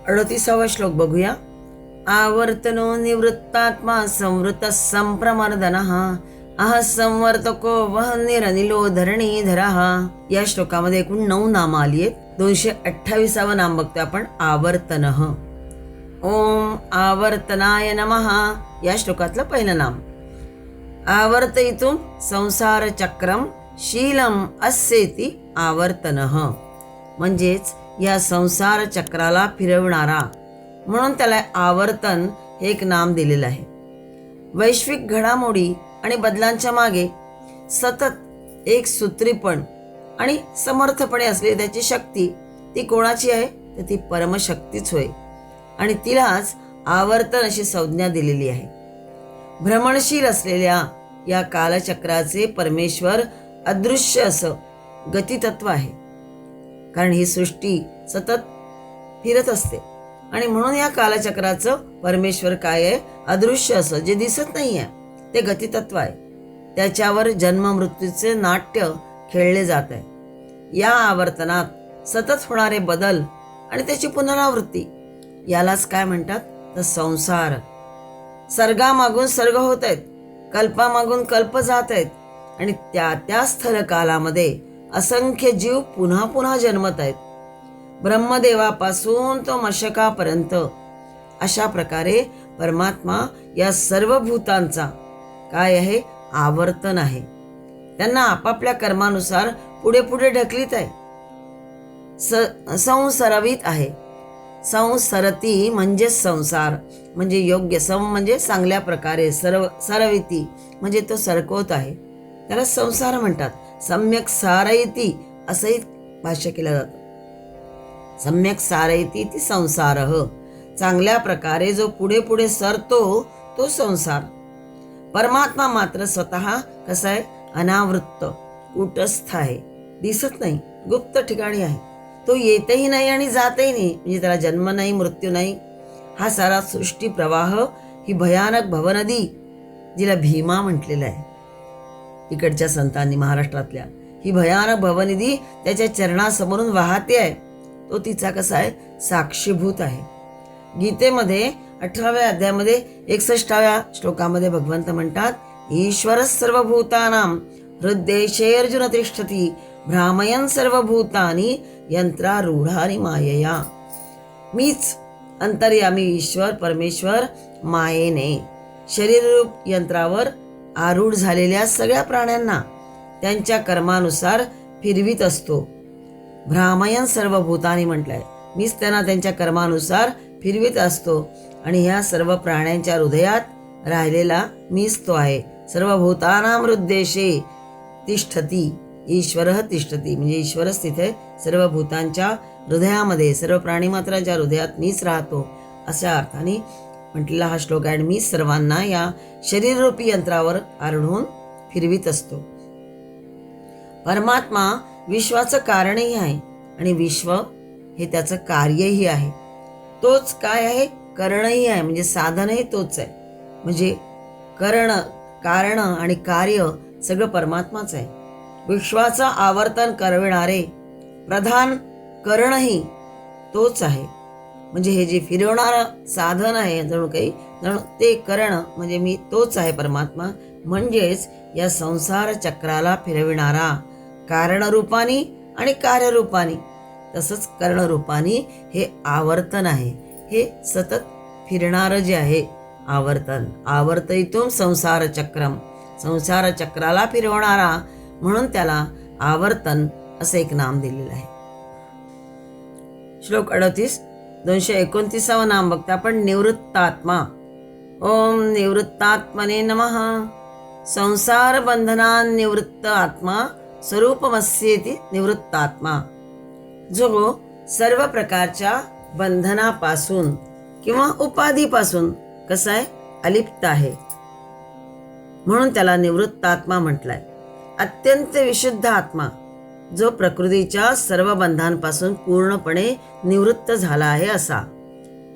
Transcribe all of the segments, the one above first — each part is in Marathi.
38वा श्लोक बघूया. आवर्तनो निवृत्तात्मा संवृत संप्रमर्दनः अह संवर्तको वह्निरनिलो धरणीधरः. या श्लोकामध्ये एकूण 9 नामं आली आहेत. 228वं नाम बघतोय आपण, आवर्तनः. ओम आवर्तनाय नमः या श्लोकातलं पहिलं नाम. आवर्तयितुं संसार चक्रम शीलम अस्येति आवर्तनः, म्हणजेच या संसार चक्राला फिरवणारा, म्हणून त्याला आवर्तन हे एक नाम दिलेलं आहे. वैश्विक घडामोडी आणि बदलांच्या मागे सतत एक सूत्रीपण आणि समर्थपणे असलेली त्याची शक्ती, ती कोणाची आहे तर ती परमशक्तीच होय, आणि तिलाच आवर्तन अशी संज्ञा दिलेली आहे. भ्रमणशील असलेल्या या कालचक्राचे परमेश्वर अदृश्य असं गतितत्व आहे, कारण ही सृष्टी सतत फिरत असते, आणि म्हणून या कालचक्राचं परमेश्वर काय आहे, अदृश्य असं, जे दिसत नाही आहे ते गतितत्व आहे. त्याच्यावर जन्म मृत्यूचे नाट्य खेळले जात आहे. या आवर्तनात सतत होणारे बदल आणि त्याची पुनरावृत्ती, यालाच काय म्हणतात तर संसार. सर्गामागून सर्ग होत आहेत, कल्पामागून कल्प जात आहेत, आणि त्या त्या स्थलकालामध्ये असंख्य जीव पुन्हा पुन्हा जन्मत आहेत, ब्रह्मदेवापासून तो मशकापर्यंत. अशा प्रकारे परमात्मा या सर्व भूतांचा काय आहे, आवर्तन आहे. त्यांना आपापल्या कर्मानुसार पुढे पुढे ढकलीत आहे, संसरवीत आहे. संसरती म्हणजे संसार, म्हणजे योग्य, सम म्हणजे चांगल्या प्रकारे, सरविती म्हणजे तो सरकवत आहे, त्याला संसार म्हणतात. सम्यक सारयती असंही भाष्य केलं जातं. सम्यक सारयती ती संसारः, चांगल्या प्रकारे जो पुढे पुढे सरतो तो संसार. परमात्मा मात्र स्वतः कसा आहे, अनावृत्त, कूटस्थ आहे, दिसत नाही, गुप्त ठिकाणी आहे. तो येतही नाही आणि जातही नाही, म्हणजे त्याला जन्म नाही, मृत्यू नाही. हा सारा सृष्टी प्रवाह, ही भयानक भवनदी, जिला भीमा म्हटलेलं आहे इकडच्या संतांनी, महाराष्ट्रातल्या, ही भयानक भवनदी त्याच्या चरणासमोरून वाहते आहे. तो तिचा कसा आहे, साक्षीभूत आहे. गीतेमध्ये 18व्या अध्यायामध्ये 61व्या श्लोकामध्ये भगवंत म्हणतात, ईश्वर सर्वभूतानां हृद्देशे अर्जुन तिष्ठति भ्रामयन् सर्वभूतानि यंत्रारूढानि मायया. मीच अंतर्यामी ईश्वर परमेश्वर मायेने शरीररूप यंत्रावर आरूढ झालेल्या सगळ्या प्राण्यांना त्यांच्या कर्मानुसार फिरवीत असतो. भ्रामयन् सर्वभूतानि म्हटलंय, मीच त्यांना त्यांच्या कर्मानुसार फिरवीत असतो, आणि ह्या सर्व प्राण्यांच्या हृदयात राहिलेला मीच तो आहे. सर्वभूतानां हृद्देशे तिष्ठति ईश्वरः तिष्ठति, म्हणजे ईश्वरच तिथे सर्व भूतांच्या हृदयामध्ये, सर्व प्राणीमात्रांच्या हृदयात मीच राहतो, अशा अर्थाने म्हटलेला हा श्लोक आहे. मी सर्वांना या शरीररूपी यंत्रावर आरूढून फिरवीत असतो. परमात्मा विश्वाचं कारणही आहे, आणि विश्व हे त्याचं कार्यही आहे. तोच काय आहे, करणही आहे, म्हणजे साधनही तोच आहे. म्हणजे कारण आणि कार्य सगळं परमात्माच आहे. विश्वाचं आवर्तन करविणारे प्रधान करणही तोच आहे. म्हणजे हे जे फिरवणारं साधन आहे, जणू ते करण म्हणजे मी तोच आहे परमात्मा. म्हणजेच या संसार चक्राला फिरविणारा कारणरूपानी आणि कार्यरूपानी, तसंच करणरूपानी हे आवर्तन आहे. हे सतत फिरणारं जे आहे आवर्तन. आवर्तयितुं संसार चक्रम, संसार चक्राला फिरवणारा, म्हणून त्याला आवर्तन असं एक नाम दिलेलं आहे. श्लोक 38. 229वं नाम बघता आपण, निवृत्तात्मा. ओम निवृत्तात्मने नमः. संसार बंधनान् निवृत्त आत्मा स्वरूपमस्येति निवृत्तात्मा, जो सर्व प्रकारच्या बंधनापासून किंवा उपाधीपासून कसा आहे, अलिप्त आहे, म्हणून त्याला निवृत्तात्मा म्हटलाय. अत्यंत विशुद्ध आत्मा, जो प्रकृतीच्या सर्व बंधांपासून पूर्णपणे निवृत्त झाला आहे असा.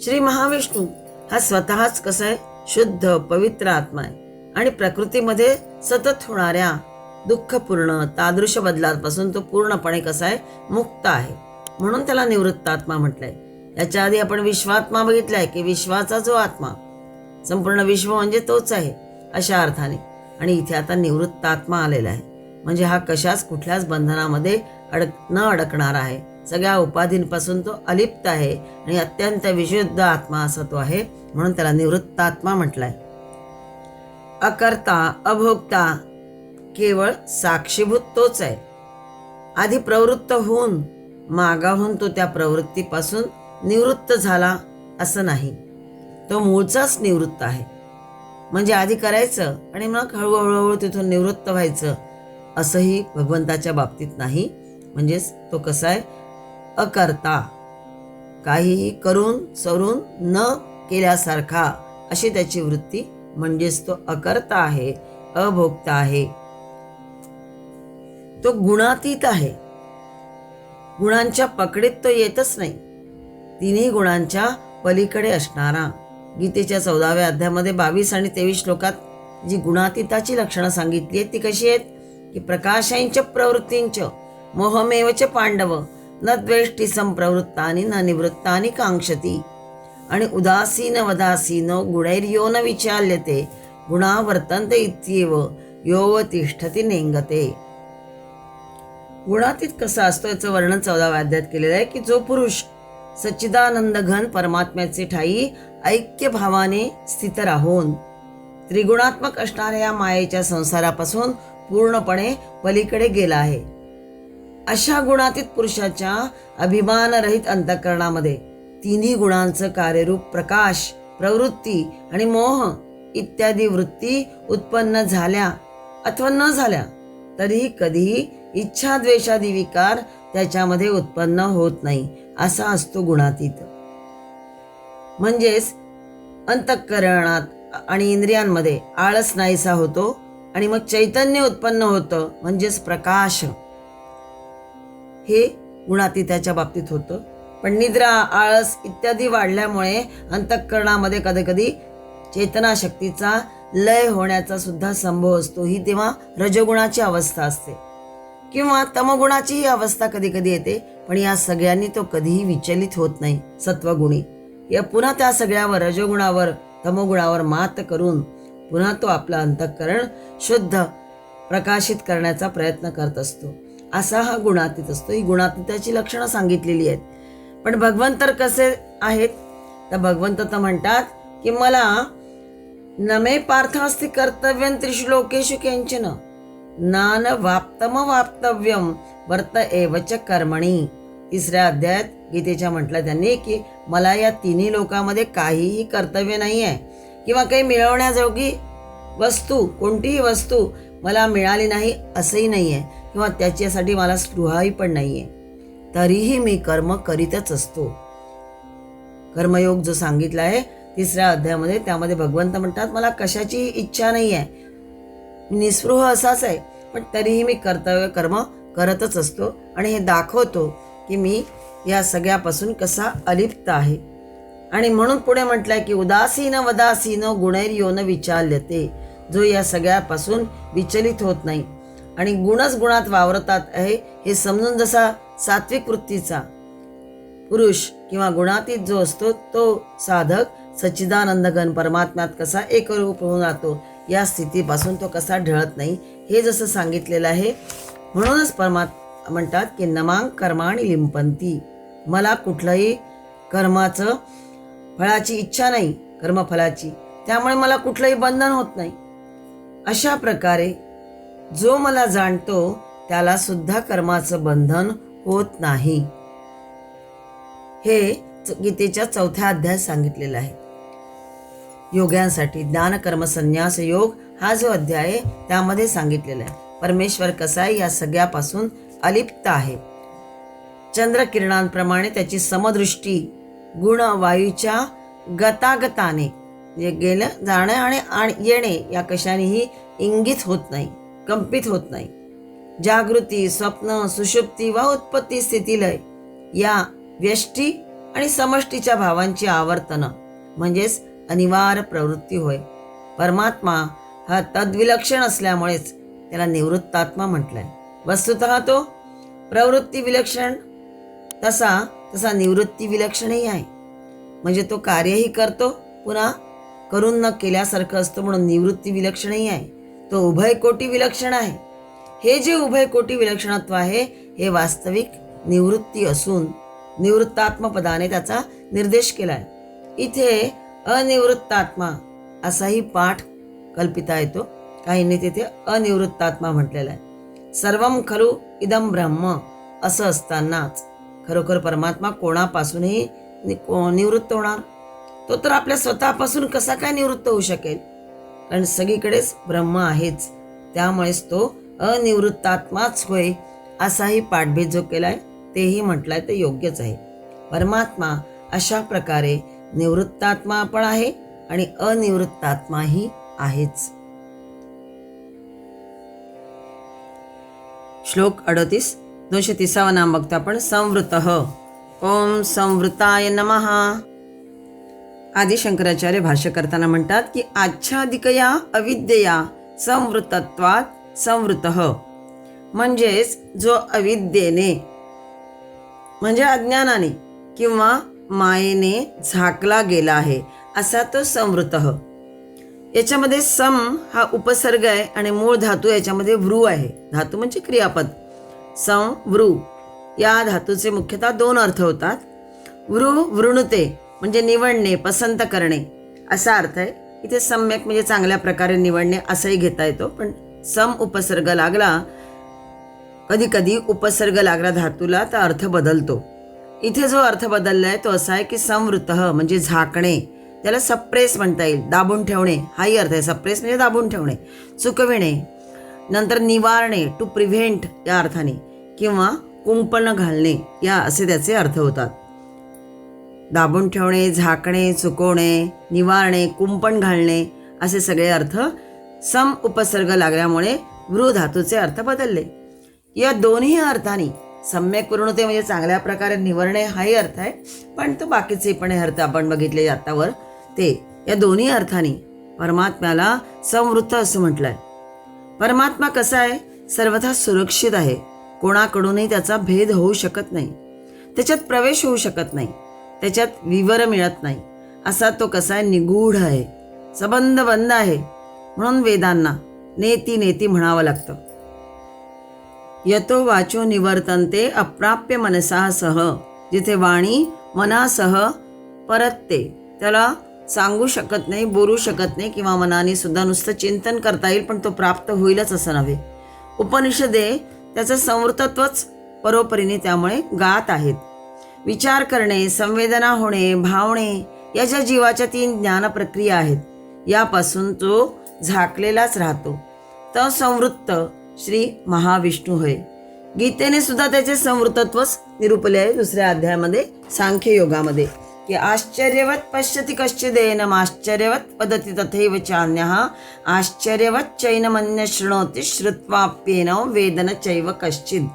श्री महाविष्णू हा स्वतःच कसा आहे, शुद्ध पवित्र आत्मा आहे, आणि प्रकृतीमध्ये सतत होणाऱ्या दुःखपूर्ण तादृश बदलांपासून तो पूर्णपणे कसा आहे, मुक्त आहे, म्हणून त्याला निवृत्तात्मा म्हटलंय. याच्या आधी आपण विश्वात्मा बघितलाय की विश्वाचा जो आत्मा, संपूर्ण विश्व म्हणजे तोच आहे अशा अर्थाने. आणि इथे आता निवृत्तात्मा आलेला आहे, म्हणजे हा कशाच कुठल्याच बंधनामध्ये न अडकणार आहे. सगळ्या उपाधींपासून तो अलिप्त आहे आणि अत्यंत विशुद्ध आत्मा असा तो आहे, म्हणून त्याला निवृत्तात्मा म्हटलाय. अकर्ता, अभोक्ता, केवळ साक्षीभूत तोच आहे. आधी प्रवृत्त होऊन मागाहून तो त्या प्रवृत्तीपासून निवृत्त झाला असं नाही, तो मूळचाच निवृत्त आहे. म्हणजे आधी करायचं आणि मग हळूहळू तिथून निवृत्त व्हायचं असंही भगवंताच्या बाबतीत नाही. म्हणजेच तो कसा आहे, अकर्ता, काहीही करून सरून न केल्यासारखा अशी त्याची वृत्ती, म्हणजेच तो अकर्ता आहे, अभोक्ता आहे. तो गुणातीत आहे, गुणांच्या पकडीत तो येतच नाही. तिन्ही गुणांच्या पलीकडे असणारा. गीतेच्या 14व्या अध्यायामध्ये 22 आणि 23 श्लोकात जी गुणातीताची लक्षणं सांगितली आहेत ती कशी आहेत की प्रकाशांच प्रवृत्तींच मोहमेवच पांडव न द्वेष्टी संप्रवृत्तानि न निवृत्तानि कांक्षती आणि उदासीन वदासीन गुणैर्यो न विचाल्यते गुणा वर्तन्ते इत्येव यो तिष्ठती नेंगते. गुणातीत कसा असतो याचं वर्णन 14व्या अध्यायात केलेलं आहे की जो पुरुष सच्चिदानंद घन परमात्म्याचे ठाई ऐक्य भावाने स्थित राहून त्रिगुणात्मक असणाऱ्या या मायेच्या संसारापासून पूर्णपणे पलीकडे गेला आहे. अशा गुणातीत पुरुषाच्या अभिमानरहित अंतःकरणामध्ये तिन्ही गुणांचं कार्यरूप प्रकाश, प्रवृत्ती आणि मोह इत्यादी वृत्ती उत्पन्न झाल्या अथवा न झाल्या तरीही कधीही इच्छा द्वेषादी विकार त्याच्यामध्ये उत्पन्न होत नाही, असा असतो गुणातीत. म्हणजेच अंतःकरणात आणि इंद्रियांमध्ये आळस नाहीसा होतो आणि मग चैतन्य उत्पन्न होतं, म्हणजेच प्रकाश. हे गुणातीताच्या बाबतीत होतं. पण निद्रा, आळस इत्यादी वाढल्यामुळे अंतःकरणामध्ये कधीकधी चेतनाशक्तीचा लय होण्याचा सुद्धा संभव असतो. ही तेव्हा रजगुणाची अवस्था असते किंवा तमगुणाची ही अवस्था कधी कधी येते. पण या सगळ्यांनी तो कधीही विचलित होत नाही. सत्वगुणी या पुन्हा त्या सगळ्यावर, रजगुणावर, तमोगुणावर मात करून पुन्हा तो आपला अंतःकरण शुद्ध प्रकाशित करण्याचा प्रयत्न करत असतो. असा हा गुणातीत असतो. ही गुणातीताची लक्षणं सांगितलेली आहेत. पण भगवंत तर कसे आहेत, तर भगवंत तर म्हणतात की मला नमे पार्थ अस्ति कर्तव्यं त्रिषु लोकेषु किंचन नान वाप्तम वाप्तव्यम वर्त एवच कर्मणी. 3ऱ्या अध्यायात गीतेच्या म्हटलं त्यांनी की मला या तिन्ही लोकांमध्ये काहीही कर्तव्य नाही आहे किंवा काही मिळवण्याजोगी वस्तू, कोणतीही वस्तू मला मिळाली नाही असंही नाही आहे किंवा त्याच्यासाठी मला स्पृहाही पण नाही आहे, तरीही मी कर्म करीतच असतो. कर्मयोग जो सांगितला आहे 3ऱ्या अध्यायामध्ये, त्यामध्ये भगवंत म्हणतात मला कशाची इच्छा नाही आहे, निस्पृह असाच आहे, पण तरीही मी कर्तव्य कर्म करतच असतो आणि हे दाखवतो की मी या सगळ्यापासून कसा अलिप्त आहे. आणि म्हणून पुढे म्हटलंय की उदासीन वदासीन गुणैर्यो न विचाल्यते, जो या सगळ्यापासून विचलित होत नाही आणि गुणच गुणात वावरतात आहे हे समजून जसा सात्विक वृत्तीचा पुरुष किंवा गुणातीत जो असतो तो साधक सच्चिदानंद घन परमात्म्यात कसा एकरूप होऊन राहतो, या स्थितीपासून तो कसा ढळत नाही हे जसं सांगितलेलं आहे. म्हणूनच परमात्मा म्हणतात की नमांग कर्माणि लिंपंती, मला कुठलंही कर्माचं फळाची इच्छा नाही, कर्मफलाची, त्यामुळे मला कुठलंही बंधन होत नाही. अशा प्रकारे जो मला जाणतो त्याला सुद्धा कर्माचं बंधन होत नाही. हे गीतेच्या 4थ्या अध्यायात सांगितलेलं आहे. योग्यांसाठी ज्ञान कर्म संन्यास योग हा जो अध्याय आहे त्यामध्ये सांगितलेला आहे. परमेश्वर कसा आहे या सगळ्यापासून अलिप्त आहे. चंद्रकिरणांप्रमाणे त्याची समदृष्टी गुण वायूच्या गतागताने गेलं जाणे आणि येणे या कशानेही इंगित होत नाही, कंपित होत नाही. जागृती, स्वप्न, सुषुप्ती वा उत्पत्ती स्थितीलय या व्यष्टी आणि समष्टीच्या भावांची आवर्तन म्हणजेच अनिवार्य प्रवृत्ती होय. परमात्मा हा तद्विलक्षण असल्यामुळेच त्याला निवृत्तात्मा म्हटलंय. वस्तुतः तो प्रवृत्ती विलक्षण, तसा तसा निवृत्ती विलक्षणही आहे. म्हणजे तो कार्यही करतो, पुन्हा करून न केल्यासारखं असतो, म्हणून निवृत्ती विलक्षणही आहे. तो उभय कोटी विलक्षण आहे. हे जे उभय कोटी विलक्षणत्व आहे हे वास्तविक निवृत्ती असून निवृत्तात्म पदाने त्याचा निर्देश केलाय. इथे अनिवृत्तात्मा असाही पाठ कल्पिता येतो. काहींनी तिथे अनिवृत्तात्मा म्हटलेला आहे. सर्वम खलु इदम ब्रह्म असं असतानाच खरोखर परमात्मा कोणापासूनही निवृत्त होणार? तो तर आपल्या स्वतःपासून कसा काय निवृत्त होऊ शकेल? कारण सगळीकडेच ब्रह्म आहेच. त्यामुळेच तो अनिवृत्तात्माच होय असाही पाठभेद जो केलाय तेही म्हटलंय ते योग्यच आहे. परमात्मा अशा प्रकारे निवृत्तात्मा पण आहे आणि अनिवृत्तात्माही आहेच. श्लोक 38 230 नाम बघतो आपण. संवृतः. ओम संवृताय नमः. आदि शंकराचार्य भाष्य करताना म्हणतात की आच्छादिकया अविद्यया संवृतत्वात संवृतः, म्हणजेच जो अविद्येने म्हणजे अज्ञानाने किंवा मायेने झाकला गेला आहे असा तो संवृतः. याच्यामध्ये सम हा उपसर्ग आहे आणि मूळ धातू याच्यामध्ये वृ आहे. धातू म्हणजे क्रियापद. सं वृ या धातूचे मुख्यतः दोन अर्थ होतात. वृ वृणुते म्हणजे निवडणे, पसंत करणे असा अर्थ आहे. इथे सम्यक म्हणजे चांगल्या प्रकारे निवडणे असंही घेता येतो. पण सम उपसर्ग लागला, कधी कधी उपसर्ग लागला धातूला तर अर्थ बदलतो. इथे जो अर्थ बदलला आहे तो असा आहे की संवृतः म्हणजे झाकणे. त्याला सप्रेस म्हणता येईल, दाबून ठेवणे हाही अर्थ आहे. सप्रेस म्हणजे दाबून ठेवणे, चुकविणे. नंतर निवारणे, टू प्रिव्हेंट या अर्थाने, किंवा कुंपण घालणे या असे त्याचे अर्थ होतात. दाबून ठेवणे, झाकणे, चुकवणे, निवारणे, कुंपण घालणे असे सगळे अर्थ सम उपसर्ग लागल्यामुळे वृ धातूचे अर्थ बदलले. या दोन्ही अर्थाने सम्यक पूर्णते म्हणजे चांगल्या प्रकारे निवरणे हाही अर्थ आहे. पण तो बाकीचे पण अर्थ आपण बघितले आतावर ते. या दोन्ही अर्थाने परमात्म्याला संवृत्त असं म्हटलंय. परमात्मा कसा आहे? सर्वथा सुरक्षित आहे. कोणाकडूनही त्याचा भेद होऊ शकत नाही, त्याच्यात प्रवेश होऊ शकत नाही, त्याच्यात विवर मिळत नाही. असा तो कसा आहे? निगूढ आहे, सबंध बंद आहे. म्हणून वेदांना नेती नेती म्हणावं लागतं. यतो वाचो निवर्तन्ते अप्राप्य मनसा सह. जिथे वाणी मनासह परतते, त्याला सांगू शकत नाही, बोलू शकत नाही, किंवा मनाने सुद्धा नुसतं चिंतन करता येईल पण तो प्राप्त होईलच असं नव्हे. उपनिषदे त्याचं संवृतत्वच परोपरीने त्यामुळे गात आहेत. विचार करणे, संवेदना होणे, भावणे या ज्या जीवाच्या 3 ज्ञान प्रक्रिया आहेत यापासून तो झाकलेलाच राहतो. तर संवृत्त श्री महाविष्णू होय. गीतेने सुद्धा त्याचे संवृतत्वच निरूपले आहे 2ऱ्या अध्यायामध्ये सांख्य योगामध्ये की आश्चर्यवत पश्यति कश्चिदेनम आश्चर्यवत वदति तथैव चान्यः आश्चर्यवत चैनमन्य शृणोति श्रुत्वाप्येनो वेदन चैव कश्चिद.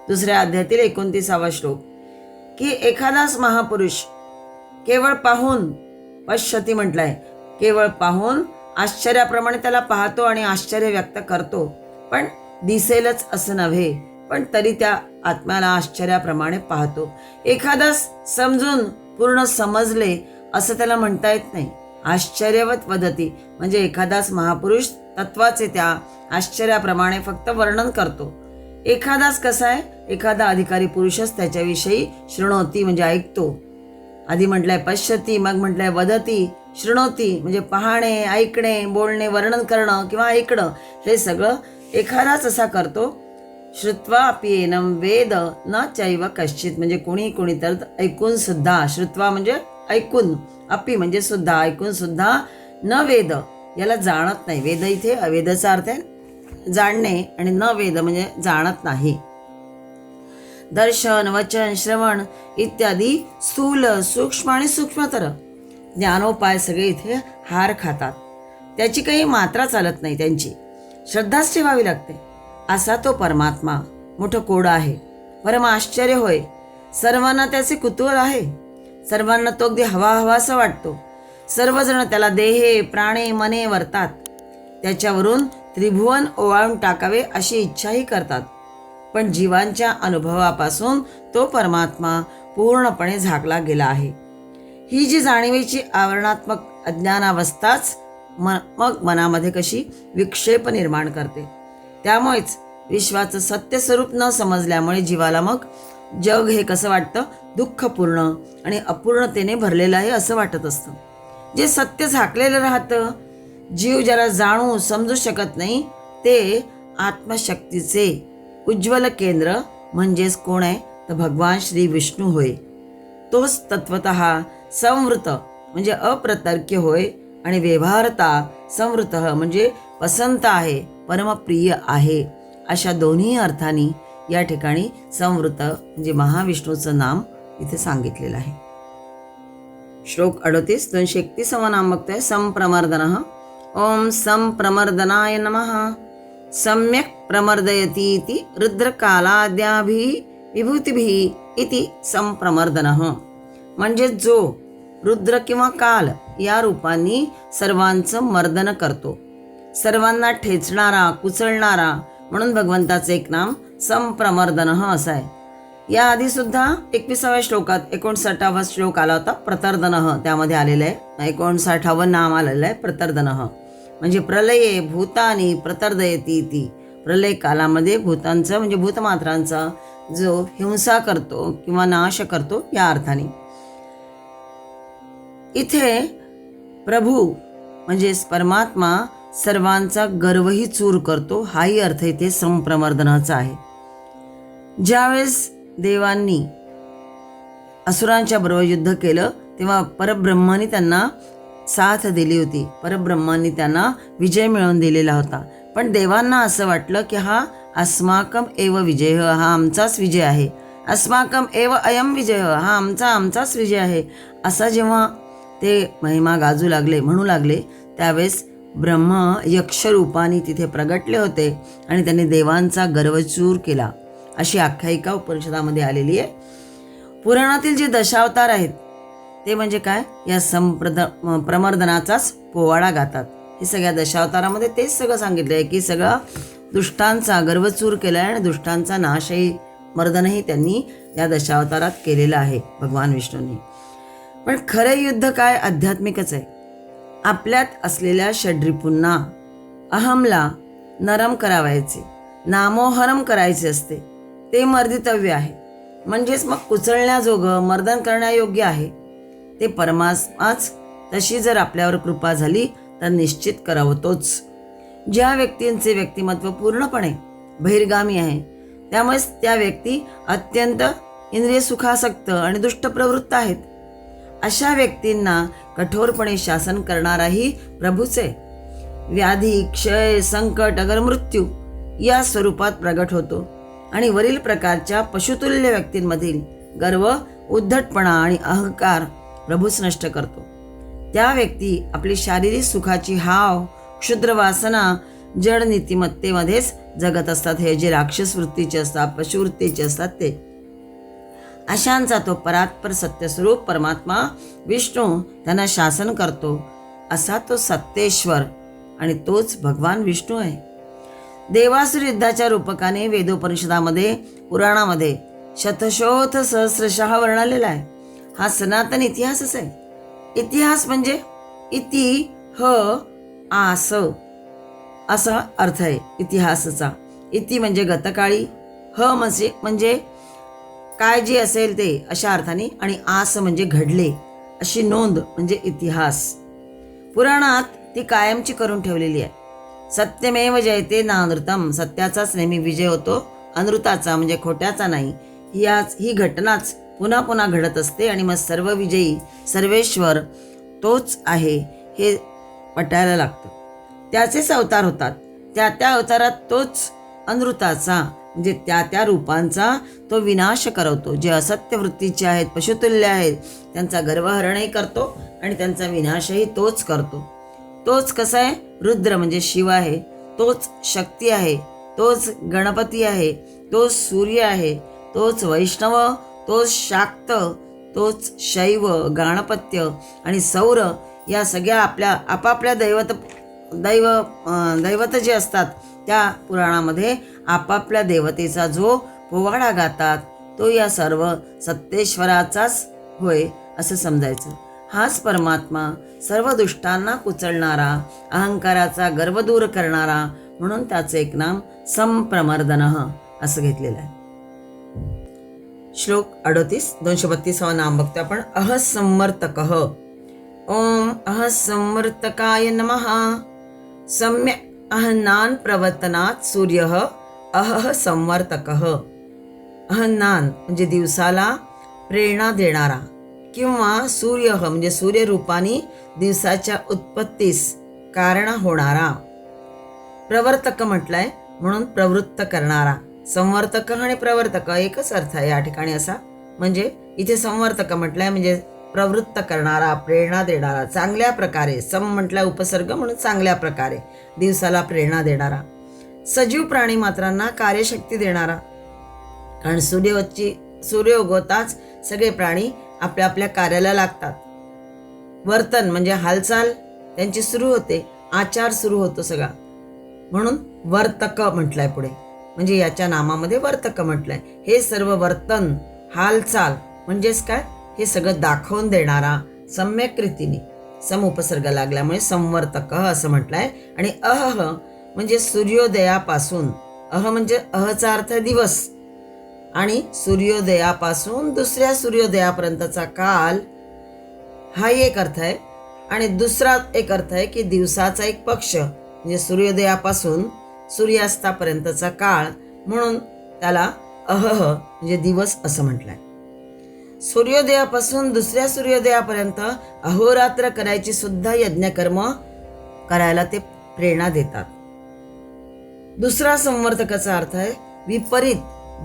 2ऱ्या अध्यायातील 29वा श्लोक की एखादाच महापुरुष केवळ पाहून, पश्यति म्हटलंय, केवळ पाहून आश्चर्याप्रमाणे त्याला पाहतो आणि आश्चर्य व्यक्त करतो. पण दिसेलच असं नव्हे, पण तरी त्या आत्म्याला आश्चर्याप्रमाणे पाहतो. एखादाच समजून पूर्ण समजले असं त्याला म्हणता येत नाही. आश्चर्यवत वदती म्हणजे एखादाच महापुरुष तत्वाचे त्या आश्चर्याप्रमाणे फक्त वर्णन करतो. एखादाच कसा आहे? एखादा अधिकारी पुरुषच त्याच्याविषयी शृणोती म्हणजे ऐकतो. आधी म्हटलंय पश्यती, मग म्हटलंय वदती. शृणोती म्हणजे पाहणे, ऐकणे, बोलणे, वर्णन करणं किंवा ऐकणं हे सगळं एखादाच असा करतो. श्रुत्वा अप्येनम वेद न चैव कश्चित म्हणजे कोणी तर ऐकून सुद्धा, श्रुत्वा म्हणजे ऐकून, अपी म्हणजे सुद्धा, ऐकून सुद्धा, न वेद याला जाणत नाही. वेद इथे अवेदचा अर्थ आहे जाणणे आणि न वेद म्हणजे जाणत नाही. दर्शन, वचन, श्रवण इत्यादी स्थूल, सूक्ष्म आणि सूक्ष्मतर ज्ञानोपाय सगळे इथे हार खातात. त्याची काही मात्रा चालत नाही, त्यांची श्रद्धाच ठेवावी लागते. असा तो परमात्मा मोठं कोड आहे. परम आश्चर्य होय. सर्वांना त्याचे कुतूहल आहे. सर्वांना तो अगदी हवा असं वाटतो. सर्वजण त्याला देहे, प्राणे, मने वर्तात. त्याच्यावरून त्रिभुवन ओवाळून टाकावे अशी इच्छाही करतात. पण जीवांच्या अनुभवापासून तो परमात्मा पूर्णपणे झाकला गेला आहे. ही जी जाणीवेची आवरणात्मक अज्ञानावस्थाच मग मनामध्ये कशी विक्षेप निर्माण करते. त्यामुळेच विश्वाचं सत्य स्वरूप न समजल्यामुळे जीवाला मग जग हे कसं वाटतं, दुःखपूर्ण आणि अपूर्णतेने भरलेलं आहे असं वाटत असतं. जे सत्य झाकलेलं राहतं, जीव ज्याला जाणू समजू शकत नाही, ते आत्मशक्तीचे उज्ज्वल केंद्र म्हणजेच कोण आहे तर भगवान श्री विष्णू होय. तोच तत्वतः संवृत म्हणजे अप्रतर्क्य होय आणि व्यवहारता संवृत म्हणजे पसंत आहे, परमप्रिय आहे. अशा दोन्ही अर्थांनी या ठिकाणी संवृत म्हणजे महाविष्णूचं नाम इथे सांगितलेलं आहे. श्लोक 38 231 नाम बघतोय. संप्रमर्दनः. ओम संप्रमर्दनाय नमः. सम्यक प्रमर्दयती इति रुद्रकालाद्याभिः विभूतिभिः इति संप्रमर्दनः. म्हणजे जो रुद्र किंवा काल या रूपांनी सर्वांचं मर्दन करतो, सर्वांना ठेचणारा, कुचलणारा, म्हणून भगवंताचं एक नाम संप्रमर्दनः असं आहे. या आधी सुद्धा 21व्या श्लोकात 59वा श्लोक आला होता प्रतर्दनः, त्यामध्ये आलेलं आहे 59वं नाम आलेलं आहे प्रतर्दनः. म्हणजे प्रलये भूतानी प्रतर्दयती ती, प्रलय कालामध्ये भूतांचं म्हणजे भूतमात्रांचा जो हिंसा करतो किंवा नाश करतो या अर्थाने. इथे प्रभू म्हणजेच परमात्मा सर्वांचा गर्वही चूर करतो, हाही अर्थ इथे संप्रमर्दनाचा आहे. ज्यावेळेस देवांनी असुरांच्या बरोबर युद्ध केलं तेव्हा परब्रह्माने त्यांना साथ दिली होती, परब्रह्मांनी त्यांना विजय मिळवून दिलेला होता. पण देवांना असं वाटलं की हा अस्माकम एव विजय, हा आमचाच विजय आहे, अस्माकम एव अयम विजय, हा आमचाच विजय आहे. असा जेव्हा ते महिमा गाजू लागले, म्हणू लागले, त्यावेळेस ब्रह्म यक्षरूपाने तिथे प्रगटले होते आणि त्यांनी देवांचा गर्वचूर केला, अशी आख्यायिका उपनिषदामध्ये आलेली आहे. पुराणातील जे दशावतार आहेत ते म्हणजे काय, या प्रमर्दनाचाच पोवाडा गातात. हे सगळ्या दशावतारामध्ये तेच सगळं सांगितलं आहे की सगळा दुष्टांचा गर्वचूर केला आहे आणि दुष्टांचा नाशही, मर्दनही त्यांनी या दशावतारात केलेलं आहे भगवान विष्णूंनी. पण खरं युद्ध काय, आध्यात्मिकच आहे. आपल्यात असलेल्या षड्रिपूंना, अहमला नरम करावायचे, नामोहरम करायचे असते, ते मर्दितव्य आहे. म्हणजेच मग कुचलण्याजोगं, मर्दन करण्यायोग्य आहे ते परमात्माच. तशी जर आपल्यावर कृपा झाली तर निश्चित करावतोच. ज्या व्यक्तींचे व्यक्तिमत्व पूर्णपणे बहिर्गामी आहे, त्यामुळेच त्या व्यक्ती अत्यंत इंद्रिय सुखासक्त आणि दुष्ट प्रवृत्त आहेत. अशा व्यक्तींना कठोरपणे शासन करणाराही प्रभूच आहे. व्याधी, क्षय, संकट, अगर मृत्यू या स्वरूपात प्रगट होतो आणि वरील प्रकारच्या पशुतुल्य व्यक्तींमधील गर्व, उद्धटपणा आणि अहंकार प्रभूच नष्ट करतो. त्या व्यक्ती आपली शारीरिक सुखाची हाव, क्षुद्र वासना, जड नीतिमत्तेमध्येच जगत असतात. हे जे राक्षस वृत्तीचे असतात, पशुवृत्तीचे असतात ते. अशांचा तो परात्पर सत्यस्वरूप परमात्मा विष्णू त्यांना शासन करतो. असा तो सत्तेश्वर आणि तोच भगवान विष्णू आहे. देवासुर युद्धाच्या रूपकाने वेदोपनिषदामध्ये, पुराणामध्ये शतशोथ सहस्रशः वर्णलेला आहे. हा सनातन इतिहासच आहे. इतिहास म्हणजे इति ह आस असा अर्थ आहे इतिहासाचा. इति म्हणजे गतकाळी, ह म्हणजे काय जे असेल ते अशा अर्थाने, आणि आस म्हणजे घडले, अशी नोंद म्हणजे इतिहास. पुराणात ती कायमची करून ठेवलेली आहे. सत्यमेव जयते नानृतम, सत्याचाच नेहमी विजय होतो, अनृताचा म्हणजे खोट्याचा नाही. ही घटनाच पुन्हा पुन्हा घडत असते आणि मग सर्व विजयी सर्वेश्वर तोच आहे हे पटायला लागतं. त्याचेच अवतार होतात. त्या अवतारात तोच अनृताचा म्हणजे त्या रूपांचा तो विनाश करवतो. जे असत्य वृत्तीचे आहेत, पशुतुल्य आहेत, त्यांचा गर्वहरणही करतो आणि त्यांचा विनाशही तोच करतो. तोच कसा आहे, रुद्र म्हणजे शिव आहे, तोच शक्ती आहे, तोच गणपती आहे, तोच सूर्य आहे, तोच वैष्णव, तोच शाक्त, तोच शैव, गाणपत्य आणि सौर या सगळ्या आपल्या आपापल्या दैवत जे असतात त्या पुराणामध्ये आपापल्या देवतेचा जो पोवाडा गातात, तो या सर्व सत्तेश्वराचाच होय असं समजायचं. हाच परमात्मा सर्व दुष्टांना कुचलणारा, अहंकाराचा गर्व दूर करणारा, म्हणून त्याचं एक नाम संप्रमर्दनः असं घेतलेलं आहे. श्लोक 38 232 नाम बघतो आपण. अहसंवर्तकः. ओम अहसंवर्तकाय नमः. सम्यक् अहन्नान प्रवर्तनात् सूर्यः अहः संवर्तकः. अहन्नान म्हणजे दिवसाला प्रेरणा देणारा, किंवा सूर्य म्हणजे सूर्यरूपानी दिवसाच्या उत्पत्तीस कारण होणारा. प्रवर्तक म्हटलंय म्हणून प्रवृत्त करणारा. संवर्तक आणि प्रवर्तक एकच अर्थ आहे या ठिकाणी असा. म्हणजे इथे संवर्तक म्हटलंय म्हणजे प्रवृत्त करणारा, प्रेरणा देणारा, चांगल्या प्रकारे. सम म्हटलं उपसर्ग म्हणून चांगल्या प्रकारे दिवसाला प्रेरणा देणारा. सजीव प्राणी मात्रांना कार्यशक्ती देणारा. कारण सूर्य उगवताच सगळे प्राणी आपल्या आपल्या कार्याला लागतात. वर्तन म्हणजे हालचाल त्यांची सुरू होते, आचार सुरू होतो सगळा, म्हणून वर्तक म्हटलंय पुढे. म्हणजे याच्या नामामध्ये वर्तक म्हटलंय. हे सर्व वर्तन, हालचाल म्हणजेच काय, हे सगळं दाखवून देणारा सम्यक रीतीने. सम उपसर्ग लागल्यामुळे संवर्तक असं म्हटलंय. आणि अह म्हणजे सूर्योदयापासून, अह म्हणजे अहचा अर्थ दिवस, आणि सूर्योदयापासून दुसऱ्या सूर्योदयापर्यंतचा काल हा एक अर्थ आहे. आणि दुसरा एक अर्थ आहे की दिवसाचा एक पक्ष, म्हणजे सूर्योदयापासून सूर्यास्तापर्यंतचा काळ, म्हणून त्याला अहह म्हणजे दिवस असं म्हटलंय. सूर्योदयापासून दुसऱ्या सूर्योदयापर्यंत अहोरात्र करायची सुद्धा यज्ञकर्म करायला ते प्रेरणा देतात. दुसरा संवर्तकाचा अर्थ आहे विपरीत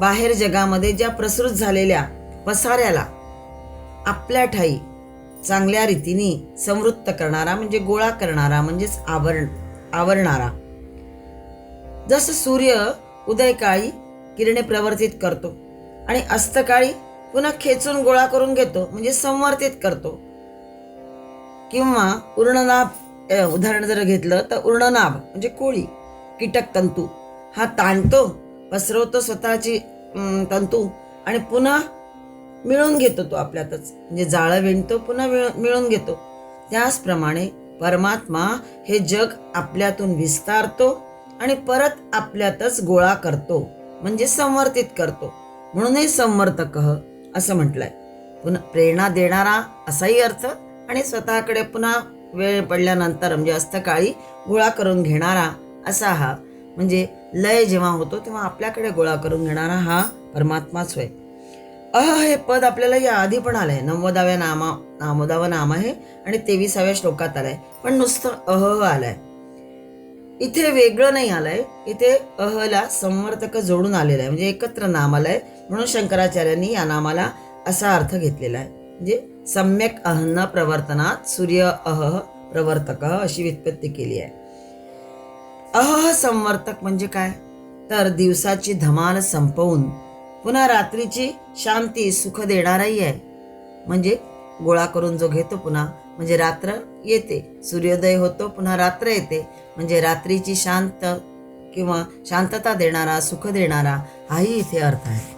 बाहेर जगामध्ये ज्या प्रसृत झालेल्या पसाऱ्याला आपल्या ठाई चांगल्या रीतीने संवृत्त करणारा, म्हणजे गोळा करणारा, म्हणजेच आवरणारा. जसं सूर्य उदयकाळी किरणे प्रवर्तित करतो आणि अस्तकाळी पुन्हा खेचून गोळा करून घेतो, म्हणजे संवर्तित करतो. किंवा उर्णनाभ उदाहरण जर घेतलं तर उर्णनाभ म्हणजे कोळी, कीटक तंतू हा ताणतो, पसरवतो स्वतःची तंतू आणि पुन्हा मिळून घेतो तो आपल्यातच, म्हणजे जाळं विणतो पुन्हा मिळून घेतो. त्याचप्रमाणे परमात्मा हे जग आपल्यातून विस्तारतो आणि परत आपल्यातच गोळा करतो, म्हणजे संवर्तित करतो. म्हणून हे संवर्तक असं म्हटलंय. पुन्हा प्रेरणा देणारा असाही अर्थ, आणि स्वतःकडे पुन्हा वेळ पडल्यानंतर म्हणजे अस्तकाळी गोळा करून घेणारा असा हा, म्हणजे लय जेव्हा होतो तेव्हा आपल्याकडे गोळा करून घेणारा हा परमात्माच होय. अह हे पद आपल्याला या आधी पण आलंय. 90व्या नाम आहे आणि 23व्या श्लोकात आलाय, पण नुसतं अह आलाय. इथे वेगळं नाही आलंय, इथे अहला संवर्तक जोडून आलेलं आहे, म्हणजे एकत्र नाम आलंय. म्हणून शंकराचार्यांनी या नामाला असा अर्थ घेतलेला आहे, म्हणजे सम्यक अहन्न प्रवर्तनात सूर्य अह प्रवर्तक अशी व्युत्पत्ती केली आहे. अह संवर्तक म्हणजे काय, तर दिवसाची धमाल संपवून पुन्हा रात्रीची शांती सुख देणाराही आहे. म्हणजे गोळा करून जो घेतो पुन्हा, म्हणजे रात्र येते, सूर्योदय होतो पुन्हा रात्र येते, म्हणजे रात्रीची किंवा शांतता देणारा, सुख देणारा हाही इथे अर्थ आहे.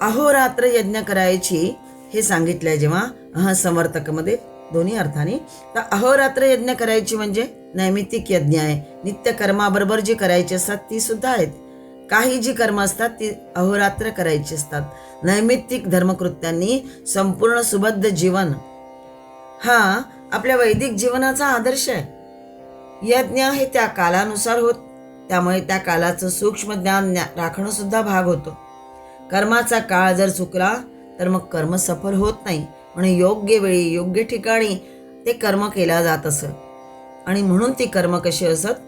अहोरात्र यज्ञ करायची हे सांगितलंय जेव्हा समर्थकमध्ये दोन्ही अर्थाने, तर अहोरात्र यज्ञ करायची म्हणजे नैमित्तिक यज्ञ आहे. नित्य कर्माबरोबर जी करायची असतात ती सुद्धा आहेत. काही जी कर्म असतात ती अहोरात्र करायची असतात. नैमित्तिक धर्मकृत्यांनी संपूर्ण सुबद्ध जीवन हा आपल्या वैदिक जीवनाचा आदर्श आहे. यज्ञ हे त्या कालानुसार होत, त्यामुळे त्या कालाचं सूक्ष्म ज्ञान राखणं सुद्धा भाग होतो. कर्माचा काळ जर चुकला तर मग कर्म सफल होत नाही. म्हणून योग्य वेळी योग्य ठिकाणी ते कर्म केल्या जात असत. आणि म्हणून ती कर्म कशी असत,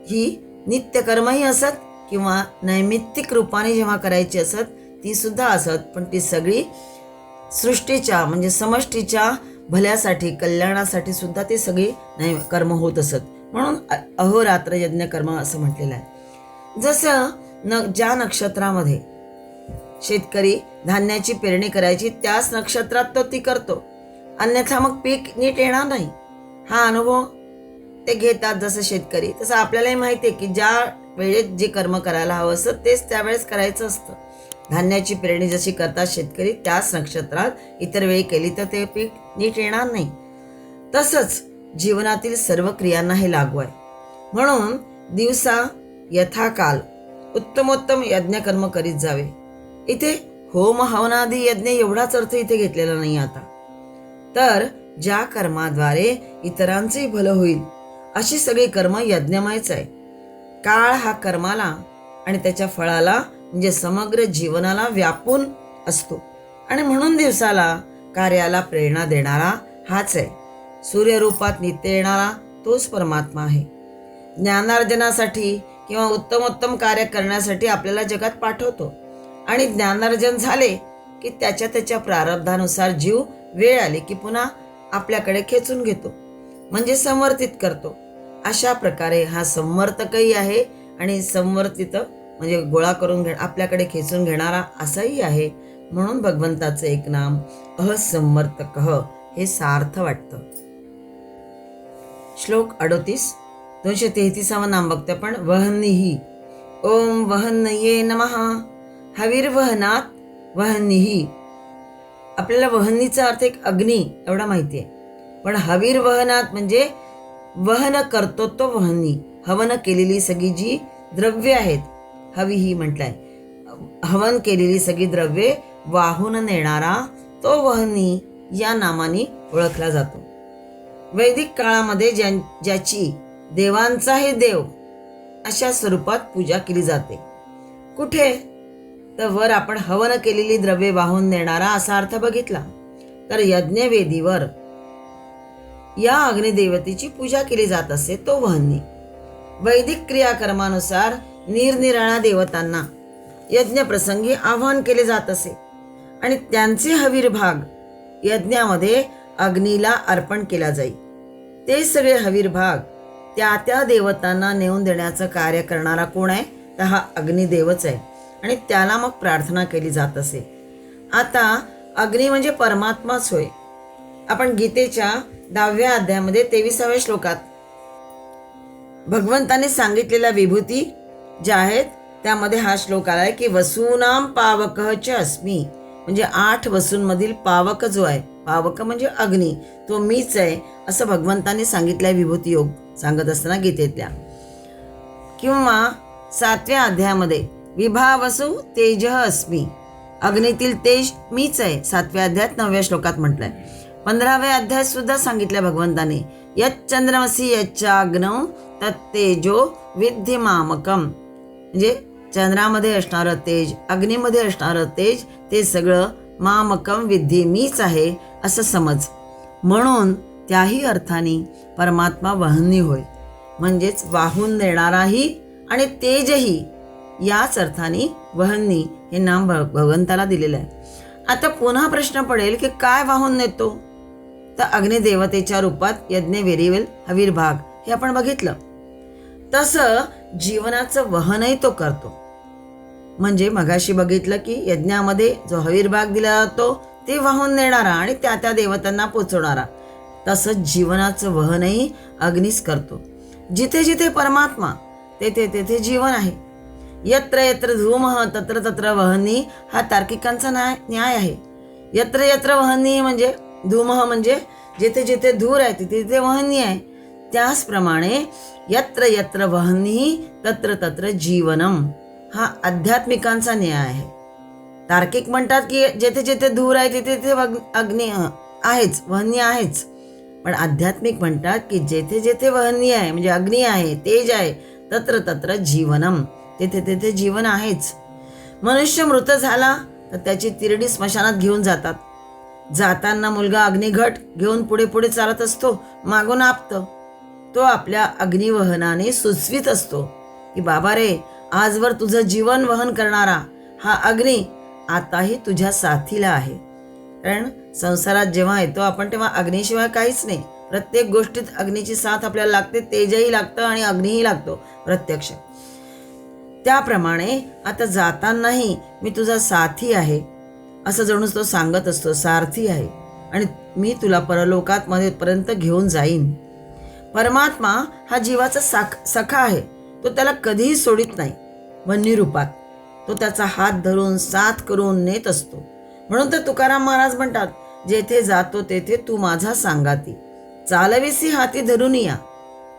ही नित्य कर्मही असत किंवा नैमित्तिक रूपाने जेव्हा करायची असत ती सुद्धा असत, पण ती सगळी सृष्टीच्या म्हणजे समष्टीच्या भल्यासाठी, कल्याणासाठी सुद्धा ती सगळी कर्म होत असत. म्हणून अहोरात्र यज्ञ कर्म असं म्हटलेलं आहे. जसं ज्या नक्षत्रामध्ये शेतकरी धान्याची पेरणी करायची त्याच नक्षत्रात तो ती करतो, अन्यथा मग पीक नीट येणार नाही. हा अनुभव ते घेतात जसं शेतकरी. तसं आपल्यालाही माहिती आहे की ज्या वेळेत जे कर्म करायला हवं असतं तेच त्यावेळेस करायचं असतं. धान्याची पेरणी जशी करतात शेतकरी त्याच नक्षत्रात इतर वेळी केली तर ते पीक नीट येणार नाही. तसंच जीवनातील सर्व क्रियांना हे लागू आहे. म्हणून दिवसा यथाकाल उत्तमोत्तम यज्ञकर्म करीत जावे. इथे होम हवनादी यज्ञ एवढाच अर्थ इथे घेतलेला नाही आता, तर ज्या कर्माद्वारे इतरांचेही भलं होईल अशी सगळी कर्म यज्ञमयच आहे. काळ हा कर्माला आणि त्याच्या फळाला म्हणजे समग्र जीवनाला व्यापून असतो आणि म्हणून दिवसाला कार्याला प्रेरणा देणारा हाच आहे. सूर्यरूपात नित्य येणारा तोच परमात्मा आहे. ज्ञानार्जनासाठी किंवा उत्तमोत्तम कार्य करण्यासाठी आपल्याला जगात पाठवतो आणि ज्ञानार्जन झाले की त्याच्या त्याच्या प्रारब्धानुसार जीव वेळ आली की पुन्हा आपल्याकडे खेचून घेतो म्हणजे संवर्तित करतो. अशा प्रकारे हा संवर्तकही आहे आणि संवर्तित म्हणजे गोळा करून आपल्याकडे खेचून घेणारा असाही आहे. म्हणून भगवंताचं एक नाम असंवर्तक हे सार्थ वाटतं. श्लोक 38 233 नाम बघते आपण. वहनिही ओम वहनये नमः. हविर्वहनात वहनिही. आपल्याला वहनीचा अर्थ एक अग्नी एवढा माहिती आहे, पण हविर्वहनात म्हणजे वहन करतो तो वहनी. हवन केलेली सगळी जी द्रव्य आहेत, हवी म्हटलंय, हवन केलेली सगळी द्रव्ये वाहून नेणारा तो वहनी या नामाने ओळखला जातो. वैदिक काळामध्ये ज्याची देवांचाही देव अशा स्वरूपात पूजा केली जाते. कुठे तर वर आपण हवन केलेली द्रव्ये वाहून नेणारा असा अर्थ बघितला, तर यज्ञवेदीवर या अग्निदेवतेची पूजा केली जात असे तो वहनी. वैदिक क्रियाकर्मानुसार निरनिराळ्या देवतांना यज्ञप्रसंगी आवाहन केले जात असे आणि त्यांचे हवीरभाग यज्ञामध्ये अग्नीला अर्पण केला जाई. ते सगळे हवीरभाग त्या त्या देवतांना नेऊन देण्याचं कार्य करणारा कोण आहे तर हा अग्निदेवच आहे आणि त्याला मग प्रार्थना केली जात असे. आता अग्नी म्हणजे परमात्माच होय. आपण गीतेच्या 10व्या अध्यायामध्ये 23व्या श्लोकात भगवंताने सांगितलेल्या विभूती ज्या आहेत त्यामध्ये हा श्लोक आलाय की वसूनाम पावकः च अस्मि. म्हणजे 8 वसूंमधील पावक जो आहे, पावक म्हणजे अग्नी, तो मीच आहे असं भगवंताने सांगितलंय विभूती योग सांगत असताना गीतेतल्या. किंवा 7व्या अध्यायामध्ये विभावसु तेजः अस्मि. अग्नीतील तेज मीच आहे 7व्या अध्यायात 9व्या श्लोकात म्हटलंय. 15व्या अध्यायात सुद्धा सांगितलंय भगवंताने यच्चंद्रमसि यच्चाग्नौ तत्तेजो विद्धि मामकम. म्हणजे चंद्रामध्ये असणारं तेज, अग्नीमध्ये असणारं तेज, ते सगळं मामकम विद्धी मीच आहे असं समज. म्हणून त्याही अर्थाने परमात्मा वहनी होय, म्हणजेच वाहून नेणाराही आणि तेजही. याच अर्थाने वहनी हे नाम भगवंताला दिलेलं आहे. आता पुन्हा प्रश्न पडेल की काय वाहून नेतो तर अग्निदेवतेच्या रूपात यज्ञवेरीवेल हवीरभाग हे आपण बघितलं. तसं जीवनाचं वहनही तो करतो. म्हणजे मगाशी बघितलं की यज्ञामध्ये जो हवीरभाग दिला जातो ते वाहून नेणारा आणि त्या त्या देवतांना पोचवणारा, तसंच जीवनाचं वहनही अग्नीच करतो. जिथे जिथे परमात्मा तेथे तेथे जीवन आहे. यत्र यत्र धूमः तत्र तत्र वहनी हा तार्किकांचा न्याय आहे. यत्र यत्र वहनी म्हणजे धूमः म्हणजे जिथे जिथे धूर आहे तिथे तिथे वहनी आहे. त्याचप्रमाणे यत्र यत्र वहनी तत्र तत्र जीवनम हा आध्यात्मिकांचा न्याय आहे. तार्किक म्हणतात की जेथे जेथे धूर आहे तिथे तिथे अग्नी आहेच, वहनी आहेच. पण आध्यात्मिक म्हणतात की जेथे जेथे वहनी आहे म्हणजे अग्नी आहे, तेज आहे, तत्र तत्र जीवनम तेथे तेथे जीवन आहेच. मनुष्य मृत झाला तर त्याची तिरडी स्मशानात घेऊन जातात. जाताना मुलगा अग्निघट घेऊन पुढे पुढे चालत असतो, मागून आपतो. तो आपल्या अग्निवहनाने सुचवीत असतो की बाबा रे, आजवर तुझं जीवन वहन करणारा हा अग्नी आताही तुझ्या साथीला आहे. कारण संसारात जेव्हा येतो आपण तेव्हा अग्नीशिवाय काहीच नाही. प्रत्येक गोष्टीत अग्नीची साथ आपल्याला लागते, तेजही लागतं आणि अग्नीही लागतो प्रत्यक्ष. त्याप्रमाणे आता जातानाही मी तुझा साथी आहे असं जणू तो सांगत असतो, सारथी आहे आणि मी तुला परलोकात मध्ये पर्यंत घेऊन जाईन. परमात्मा हा जीवाचा सखा आहे. तो त्याला कधीही सोडित नाही. वन्य रूपात तो त्याचा हात धरून साथ करून नेत असतो. म्हणून तर तुकाराम महाराज म्हणतात, जेथे जातो तेथे तू माझा सांगाती, चालविसी हाती धरून या.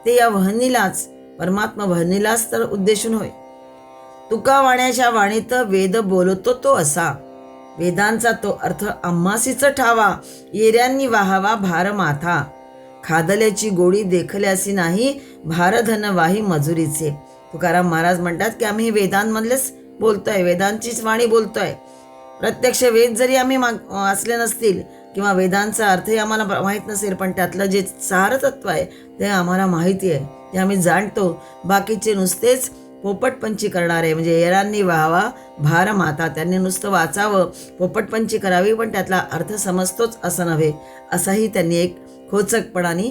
ते या वहनीलाच, परमात्मा वहनीलाच तर उद्देशून होय. तुका वाण्याच्या वाणीत वेद बोलतो तो असा, वेदांचा तो अर्थ आम्हासीच ठावा. येऱ्यांनी वाहावा भार माथा, खादल्याची गोडी देखल्यासी नाही, भारधन वाही मजुरीचे. तुकाराम महाराज म्हणतात की आम्ही वेदांमधलेच बोलतोय, वेदांचीच वाणी बोलतोय. प्रत्यक्ष वेद जरी आम्ही वाचले नसतील किंवा वेदांचा अर्थही आम्हाला माहीत नसेल, पण त्यातलं जे सारतत्व आहे ते आम्हाला माहिती आहे, ते आम्ही जाणतो. बाकीचे नुसतेच पोपटपंची करणारे, म्हणजे येरांनी व्हावा भार माता, त्यांनी नुसतं वाचावं, पोपटपंची करावी, पण त्यातला अर्थ समजतोच असं नव्हे, असाही त्यांनी एक खोचकपणाने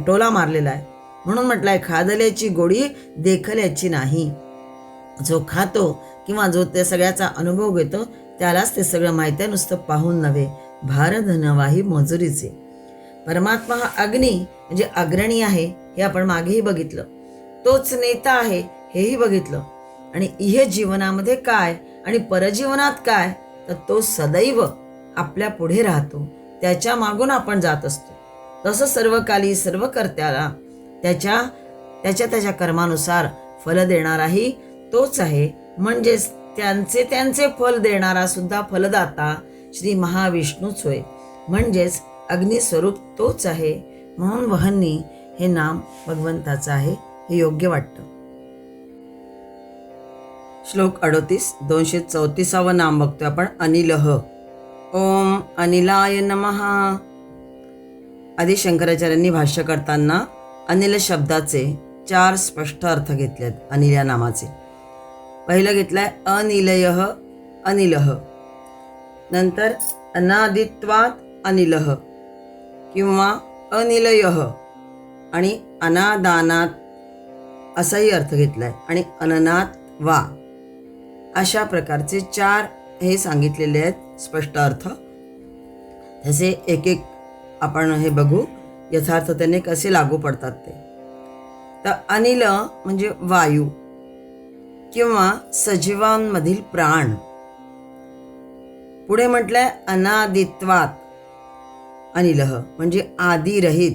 टोला मारलेला आहे. म्हणून म्हटलंय, खादल्याची गोडी देखल्याची नाही. जो खातो किंवा जो त्या सगळ्याचा अनुभव घेतो त्यालाच ते सगळं माहिती आहे, नुसतं पाहून नव्हे. भारधनवाही मजुरीचे. परमात्मा हा अग्नी म्हणजे अग्रणी आहे, हे आपण मागेही बघितलं. तोच नेता आहे हेही बघितलं. आणि इह जीवनामध्ये काय आणि परजीवनात काय, तर तो सदैव आपल्या पुढे राहतो, त्याच्या मागून आपण जात असतो. तसं सर्व काली सर्व कर्त्याला त्याच्या कर्मानुसार फल देणाराही तोच आहे. म्हणजेच त्यांचे फल देणारा सुद्धा फलदाता श्री महाविष्णूच होय. म्हणजेच अग्निस्वरूप तोच आहे. म्हणून वहन्नी हे नाम भगवंताचं आहे, हे योग्य वाटतं. श्लोक 38, 234 नाम बघतोय आपण. अनिलः. ओम अनिलाय नमः. आदी शंकराचार्यांनी भाष्य करताना अनिल शब्दाचे 4 स्पष्ट अर्थ घेतलेत अनिल या नामाचे. पहिलं घेतलाय अनिलयः अनिलः, नंतर अनादित्वात अनिलः किंवा अनिलयः, आणि अनादानात असाही अर्थ घेतलाय, आणि अननात वा, अशा प्रकारचे 4 हे सांगितलेले आहेत स्पष्ट अर्थ. त्याचे एक एक आपण हे बघू यथार्थतेने कसे लागू पडतात ते. तर अनिल म्हणजे वायू किंवा सजीवांमधील प्राण. पुढे म्हटलंय अनादित्वात अनिलः म्हणजे आदिरहित.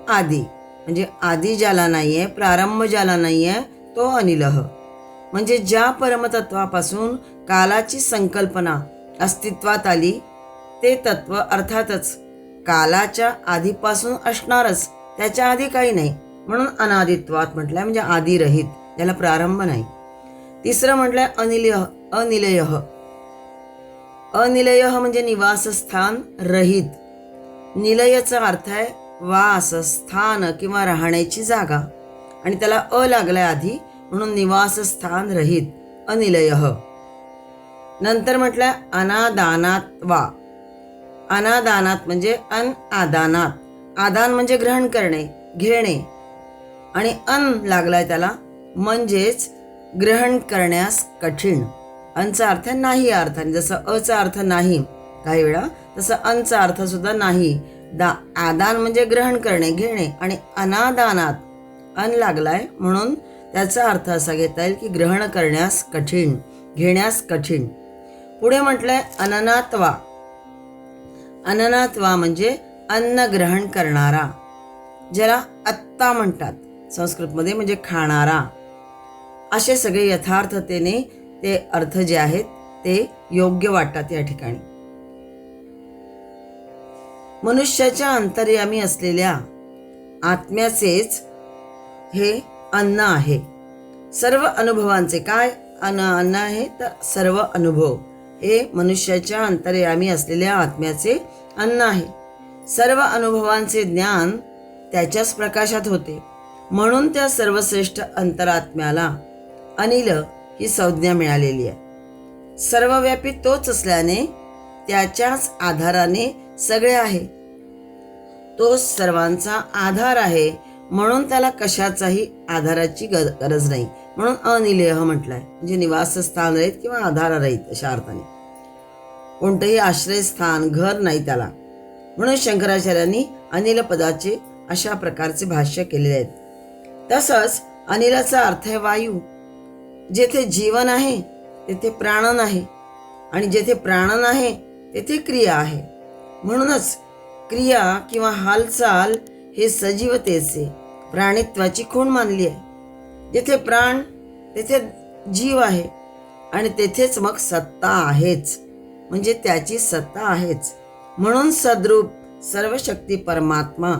आदी म्हणजे आदी ज्याला नाहीये, प्रारंभ ज्याला नाहीये, तो अनिलः. म्हणजे ज्या परमतत्वापासून कालाची संकल्पना अस्तित्वात आली ते तत्व अर्थातच कालाच्या आधीपासून असणारच, त्याच्या आधी काही नाही, म्हणून अनादित्वात म्हटलंय, म्हणजे आदिरहित, त्याला प्रारंभ नाही. तिसरं म्हटलंय अनिलयः. अनिलयः म्हणजे निवासस्थान रहित. निलयचा अर्थ आहे वासस्थान किंवा राहण्याची जागा, आणि त्याला अ लागलाय आधी, म्हणून निवासस्थान रहित अनिलयः. नंतर म्हटलंय अनादानात वा. अनादानात म्हणजे आदानात. आदान म्हणजे ग्रहण करणे, घेणे, आणि लागलाय त्याला, म्हणजेच ग्रहण करण्यास कठीण. अनचा अर्थ नाही या अर्थाने, जसं अचा अर्थ नाही काही वेळा, तसं अनचा अर्थ सुद्धा नाही. आदान म्हणजे ग्रहण करणे, घेणे, आणि अनादानात लागलाय, म्हणून त्याचा अर्थ असा घेता येईल की ग्रहण करण्यास कठीण, घेण्यास कठीण. पुढे म्हटलंय अननात्वा. अननात्वा म्हणजे अन्न ग्रहण करणारा, ज्याला अत्ता म्हणतात संस्कृतमध्ये, म्हणजे खाणारा. असे सगळे यथार्थतेने ते अर्थ जे आहेत ते योग्य वाटतात या ठिकाणी. मनुष्याच्या अंतर्यामी असलेल्या आत्म्याचेच हे अन्न आहे. सर्व अनुभवांचे काय अन्न आहे, तर सर्व अनुभव हे मनुष्याच्या अंतर्यामी असलेल्या आत्म्याचे अन्न आहे. सर्व अनुभवांचे ज्ञान त्याच्याच प्रकाशात होते, म्हणून त्या सर्वश्रेष्ठ अंतरात्म्याला अनिल ही संज्ञा मिळालेली आहे. सर्वव्यापी तोच असल्याने त्याच्याच आधाराने सगळे आहे. तो सर्वांचा आधार आहे, म्हणून त्याला कशाचाही आधाराची गरज नाही, म्हणून अनिलयः म्हटलाय, म्हणजे निवासस्थान रहित किंवा आधार रहित अशा अर्थाने. कोणतंही आश्रयस्थान, घर नाही त्याला. म्हणून शंकराचार्यांनी अनिल पदाचे अशा प्रकारचे भाष्य केलेले आहेत. तसंच अनिलाचा अर्थ आहे वायू. जेथे जीवन आहे तेथे प्राणन आहे, आणि जेथे प्राणन आहे तेथे क्रिया आहे. म्हणूनच क्रिया किंवा हालचाल हे सजीवतेचे, प्राणित्वाची खूण मानली आहे. जेथे प्राण तेथे जीव आहे, आणि तेथेच मग सत्ता आहेच, म्हणजे त्याची सत्ता आहेच. म्हणून सद्रूप सर्वशक्ती परमात्मा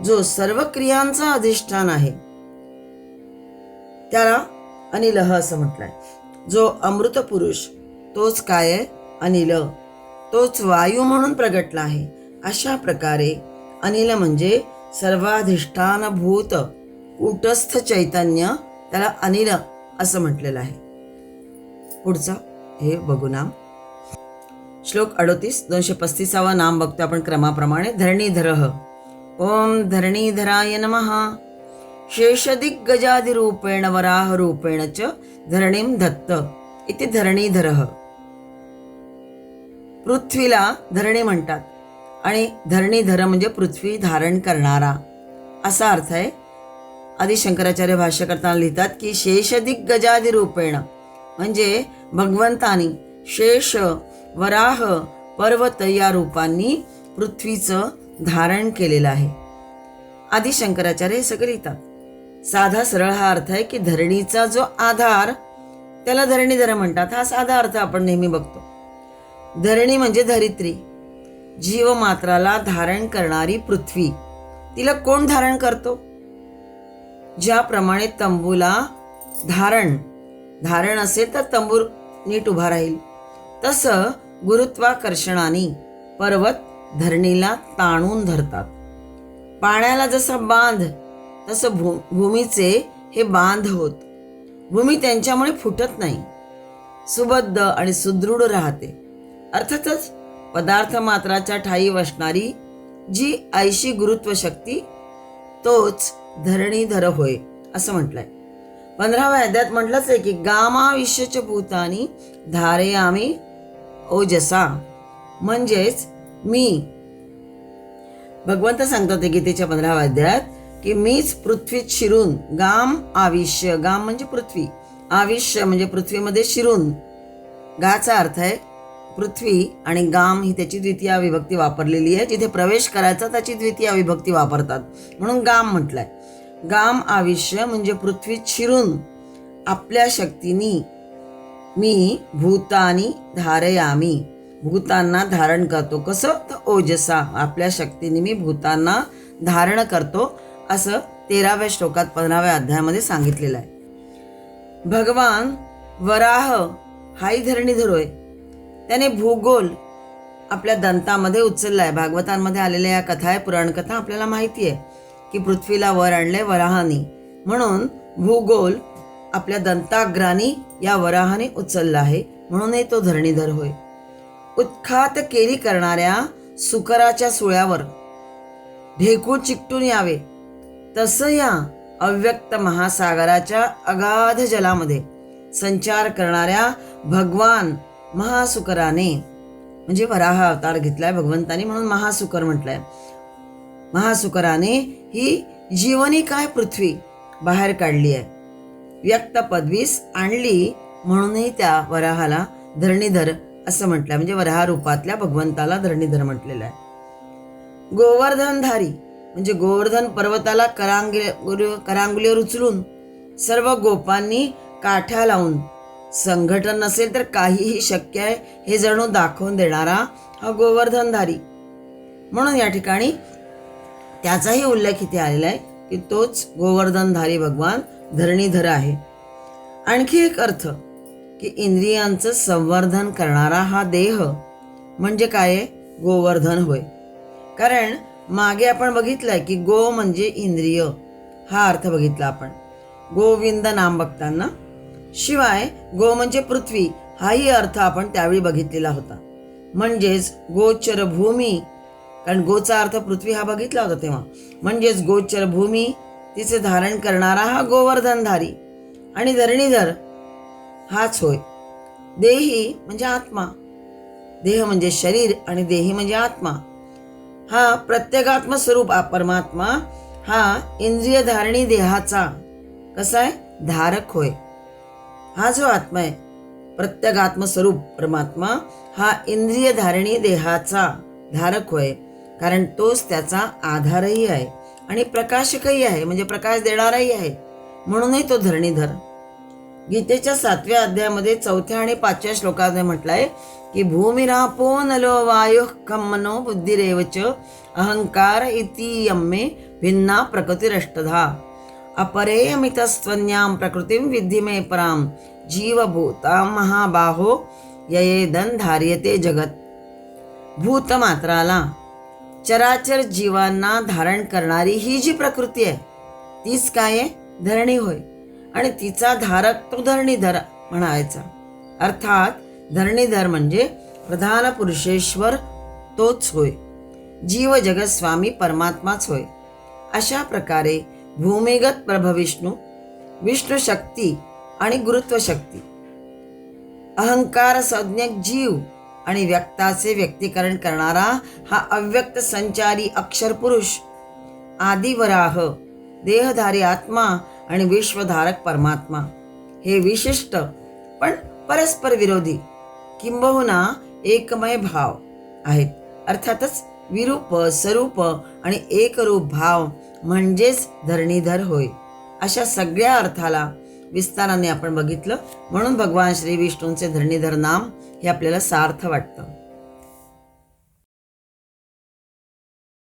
जो सर्व क्रियांचा अधिष्ठान आहे त्याला अनिलः असं म्हटलंय. जो अमृत पुरुष तोच काय आहे? अनिल. तोच वायू म्हणून प्रगटला आहे. अशा प्रकारे अनिल म्हणजे सर्वाधिष्ठानभूत कूटस्थ चैतन्य, त्याला अनिल असं म्हटलेलं आहे. पुढचं हे बघू नाम. श्लोक 38, 235 नाम बघतो आपण क्रमाप्रमाणे. धरणीधरः. ओम धरणीधराय नमः. शेषदिग्गजादिरूपेण वराहरूपेण च धरणीं दत्त इति धरणीधरः. पृथ्वीला धरणी म्हणतात, आणि धरणीधर म्हणजे पृथ्वी धारण करणारा असा अर्थ आहे. आदिशंकराचार्य भाष्य करताना लिहितात की शेषदिग्गजादिरूपेण म्हणजे भगवंतानी शेष, वराह, पर्वत या रूपांनी पृथ्वीचं धारण केलेलं आहे. आदिशंकराचार्य हे सगळे लिहितात. साधा सरळ हा अर्थ आहे की धरणीचा जो आधार त्याला धरणीधर म्हणतात. हा साधा अर्थ आपण नेहमी बघतो. धरणी म्हणजे धरित्री, जीवमात्राला धारण करणारी पृथ्वी. तिला कोण धारण करतो? ज्याप्रमाणे तंबूला धारण असेल तर तंबू नीट उभा राहील, तसं गुरुत्वाकर्षणाने पर्वत धरणीला ताणून धरतात. पाण्याला जसा बांध तसं भूमीचे हे बांध होत. भूमी त्यांच्यामुळे फुटत नाही, सुबद्ध आणि सुदृढ राहते. अर्थातच पदार्थ मात्राच्या ठायी वसणारी जी ऐशी गुरुत्व शक्ती तोच धरणीधर होय असं म्हटलंय. 15व्या अध्यायात म्हटलंच आहे की गामाविश्यच भूतानी धारयामी ओजसा. म्हणजेच मी, भगवंत सांगतात गीतेच्या 15व्या अध्यायात की मीच पृथ्वीत शिरून, गाम आविष्य, गाम म्हणजे पृथ्वी, आविष्य म्हणजे पृथ्वीमध्ये शिरून. गाचा अर्थ आहे पृथ्वी, आणि गाम ही त्याची द्वितीय विभक्ती वापरलेली आहे. जिथे प्रवेश करायचा त्याची द्वितीय विभक्ती वापरतात, म्हणून गाम म्हटलंय. गाम आविष्य म्हणजे पृथ्वीत शिरून आपल्या शक्तीनी मी भूतानी धारयामी, भूतांना धारण करतो. कसं? तर ओजसा, आपल्या शक्तीने मी भूतांना धारण करतो असं 13व्या श्लोकात 15व्या अध्यायामध्ये सांगितलेलं आहे. भगवान वराह हाही धरणीधर होय. त्याने भूगोल आपल्या दंतामध्ये उचललाय. भागवतांमध्ये आलेल्या या कथा आहे, पुराणकथा आपल्याला माहिती आहे की पृथ्वीला वर आणले वराहानी, म्हणून भूगोल आपल्या दंताग्रानी या वराहाने उचलला आहे, म्हणूनही तो धरणीधर होय. उत्खात केली करणाऱ्या सुकराच्या सुळ्यावर ढेकूळ चिकटून यावे तसं या अव्यक्त महासागराच्या अगाध जलामध्ये संचार करणाऱ्या भगवान महासुकराने, म्हणजे वराह अवतार घेतलाय भगवंतानी म्हणून महासुकर म्हटलंय. महासुकराने ही जीवनी काय पृथ्वी बाहेर काढली आहे, व्यक्त पदवीस आणली, म्हणूनही त्या वराहाला धरणीधर असं म्हटलंय. म्हणजे वराह रूपातल्या भगवंताला धरणीधर म्हटलेलं आहे. गोवर्धनधारी म्हणजे गोवर्धन पर्वताला करांगुलीवर उचलून सर्व गोपांनी काठ्या लावून, संघटन नसेल तर काहीही शक्य आहे हे जणू दाखवून देणारा हा गोवर्धनधारी. म्हणून या ठिकाणी त्याचाही उल्लेख इथे आलेला आहे की तोच गोवर्धनधारी भगवान धरणीधर आहे. आणखी एक अर्थ की इंद्रियांचं संवर्धन करणारा हा देह म्हणजे काय आहे? गोवर्धन होय. कारण मागे आपण बघितलंय की गो म्हणजे इंद्रिय हा अर्थ बघितला आपण गोविंद नाम बघताना. शिवाय गो म्हणजे पृथ्वी हाही अर्थ आपण त्यावेळी बघितलेला होता. म्हणजेच गोचर भूमी, कारण गोचा अर्थ पृथ्वी हा बघितला होता तेव्हा. म्हणजेच गोचर भूमी तिचे धारण करणारा हा गोवर्धनधारी आणि धरणीधर हाच होय. देही म्हणजे आत्मा, देह म्हणजे शरीर आणि देही म्हणजे आत्मा. हा प्रत्येगात्म स्वरूप परमात्मा हा इंद्रिय धारणी देहाचा, कसा आहे? धारक होय. हा जो आत्मा आहे, प्रत्यगात्मस्वरूप परमात्मा, हा इंद्रिय धारणी देहाचा धारक होय. कारण तोच त्याचा आधारही आहे आणि प्रकाशकही आहे, म्हणजे प्रकाश देणाराही आहे. म्हणूनही तो धरणीधर. गीतेच्या 7व्या अध्यायामध्ये 4थ्या आणि 5व्या श्लोकामध्ये म्हटलंय की भूमिरापो नलो वायु खम मनो बुद्धिरेवच अहंकार इति यम्मे भिन्ना प्रकृतिरष्टधा अपरेयमितस्त्वन्यां प्रकृतिं विद्धि मे परां जीवभूतां महाबाहो ययेदं धार्यते जगत. भूतमात्राला, चराचर जीवांना धारण करणारी ही जी प्रकृती आहे तीच काय आहे? धरणी होय. आणि तिचा धारक तो धरणीधर म्हणायचा. अर्थात धरणीधर म्हणजे प्रधान पुरुषेश्वर तोच होय. जीव जगत स्वामी परमात्माच होय. अशा प्रकारे भूमिगत प्रभविष्णू, विष्णू शक्ती आणि गुरुत्व शक्ती, अहंकार संज्ञक जीव आणि व्यक्ताचे व्यक्तीकरण करणारा हा अव्यक्त संचारी अक्षर पुरुष, आदिवराह, देहधारी आत्मा आणि विश्वधारक परमात्मा हे विशिष्ट पण परस्पर विरोधी किंबहुना एकमय भाव आहेत. अर्थातच विरूप, स्वरूप आणि एकरूप भाव म्हणजेच धरणीधर होय. अशा सगळ्या अर्थाला विस्ताराने आपण बघितलं. म्हणून भगवान श्री विष्णूंचे धरणीधर नाम हे आपल्याला सार्थ वाटतं.